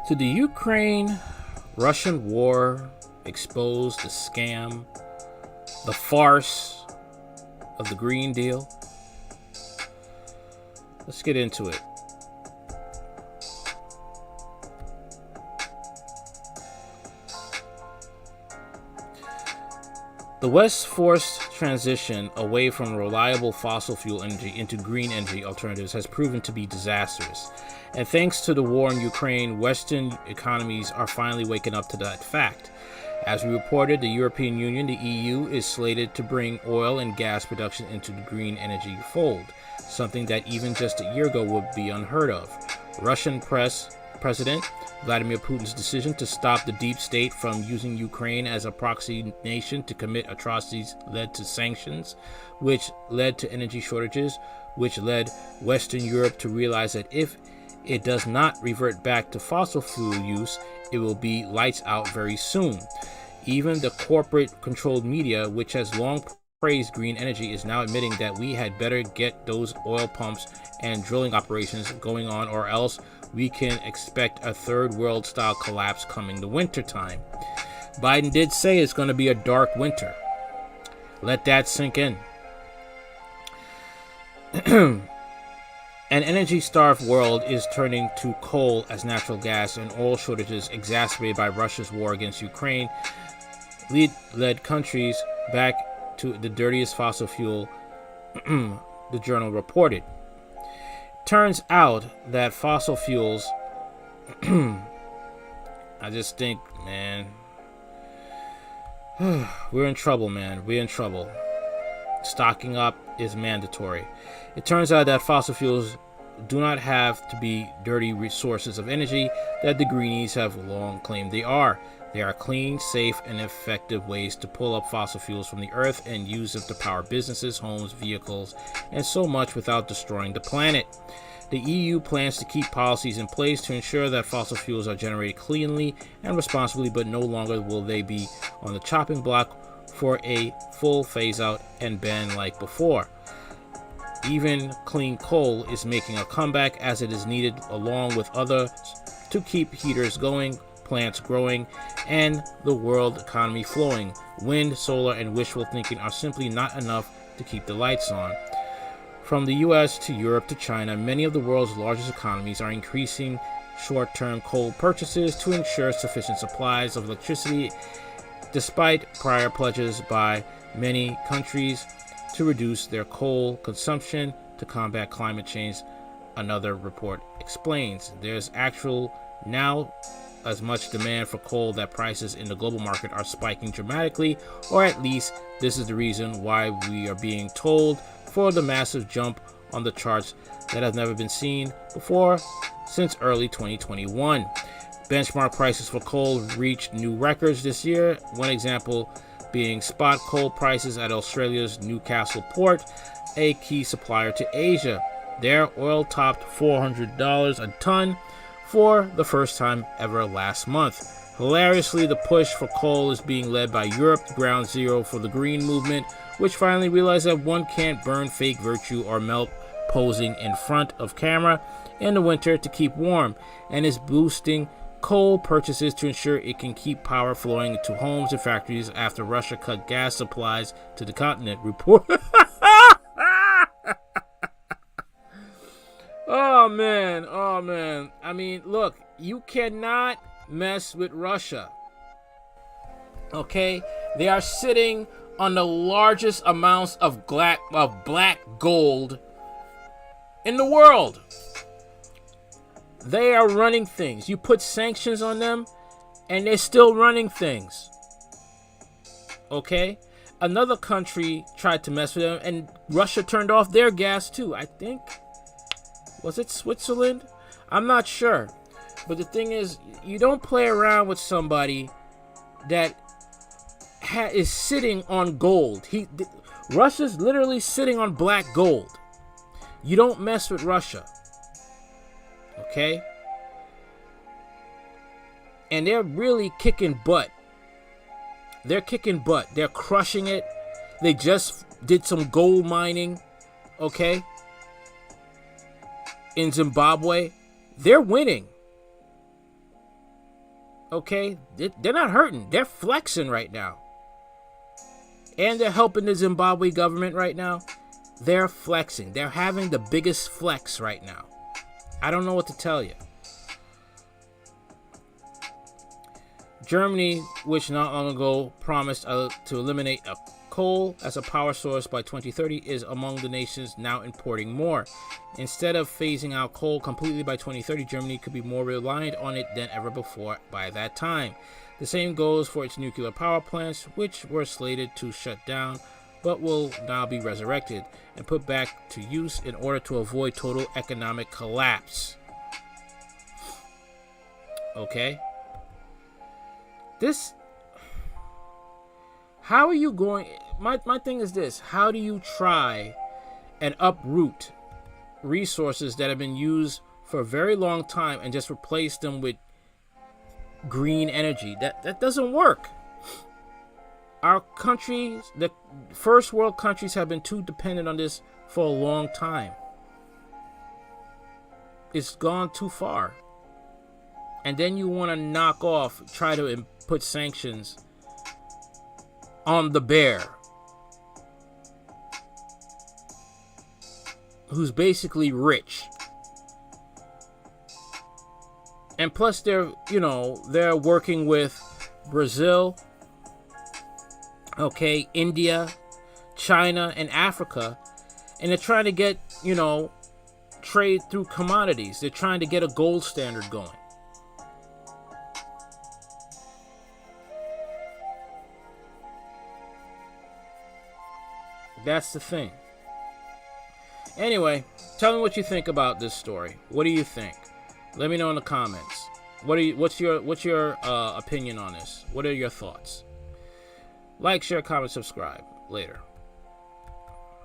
To the Ukraine-Russian war expose the scam, the farce of the Green Deal? Let's get into it. The West's forced transition away from reliable fossil fuel energy into green energy alternatives has proven to be disastrous. And thanks to the war in Ukraine, Western economies are finally waking up to that fact. As we reported, the European Union, the EU, is slated to bring oil and gas production into the green energy fold, something that even just a year ago would be unheard of. Russian President Vladimir Putin's decision to stop the deep state from using Ukraine as a proxy nation to commit atrocities led to sanctions, which led to energy shortages, which led Western Europe to realize that if it does not revert back to fossil fuel use, it will be lights out very soon. Even the corporate-controlled media, which has long praised green energy, is now admitting that we had better get those oil pumps and drilling operations going on, or else we can expect a third world style collapse coming the winter time. Biden did say it's going to be a dark winter. Let that sink in. An energy-starved world is turning to coal as natural gas, and oil shortages exacerbated by Russia's war against Ukraine led countries back to the dirtiest fossil fuel, the journal reported. Turns out that fossil fuels, I just think, man, we're in trouble, man. We're in trouble. Stocking up is mandatory. It turns out that fossil fuels do not have to be dirty resources of energy that the greenies have long claimed they are. They are clean, safe, and effective ways to pull up fossil fuels from the earth and use them to power businesses, homes, vehicles, and so much without destroying the planet. The EU plans to keep policies in place to ensure that fossil fuels are generated cleanly and responsibly, but no longer will they be on the chopping block for a full phase-out and ban like before. Even clean coal is making a comeback, as it is needed along with others to keep heaters going, plants growing, and the world economy flowing. Wind, solar, and wishful thinking are simply not enough to keep the lights on. From the US to Europe to China, many of the world's largest economies are increasing short-term coal purchases to ensure sufficient supplies of electricity, despite prior pledges by many countries to reduce their coal consumption to combat climate change. Another report explains there's actual now as much demand for coal that prices in the global market are spiking dramatically, or at least this is the reason why we are being told for the massive jump on the charts that has never been seen before since early 2021. Benchmark prices for coal reached new records this year, one example being spot coal prices at Australia's Newcastle port, a key supplier to Asia. Their oil topped $400 a ton for the first time ever last month. Hilariously, the push for coal is being led by Europe, ground zero for the green movement, which finally realized that one can't burn fake virtue or melt posing in front of camera in the winter to keep warm, and is boosting coal purchases to ensure it can keep power flowing to homes and factories after Russia cut gas supplies to the continent, report. Oh man. I mean, look, you cannot mess with Russia. Okay? They are sitting on the largest amounts of black gold in the world. They are running things. You put sanctions on them, and they're still running things. Okay? Another country tried to mess with them, and Russia turned off their gas too. I think, was it Switzerland? I'm not sure. But the thing is, you don't play around with somebody that is sitting on gold. Russia's literally sitting on black gold. You don't mess with Russia. Okay? And they're really kicking butt. They're kicking butt. They're crushing it. They just did some gold mining. Okay? In Zimbabwe. They're winning. Okay, they're not hurting. They're flexing right now. And they're helping the Zimbabwe government right now. They're flexing. They're having the biggest flex right now. I don't know what to tell you. Germany, which not long ago promised to eliminate coal as a power source by 2030, is among the nations now importing more. Instead of phasing out coal completely by 2030, Germany could be more reliant on it than ever before by that time. The same goes for its nuclear power plants, which were slated to shut down, but will now be resurrected and put back to use in order to avoid total economic collapse. Okay? How are you going... My thing is this. How do you try and uproot resources that have been used for a very long time and just replace them with green energy? That doesn't work. Our countries, the first world countries, have been too dependent on this for a long time. It's gone too far. And then you want to try to put sanctions on the bear, who's basically rich. And plus they're working with Brazil, okay, India, China, and Africa, and they're trying to get, trade through commodities. They're trying to get a gold standard going. That's the thing. Anyway, tell me what you think about this story. What do you think? Let me know in the comments. What's your opinion on this? What are your thoughts? Like, share, comment, subscribe. Later.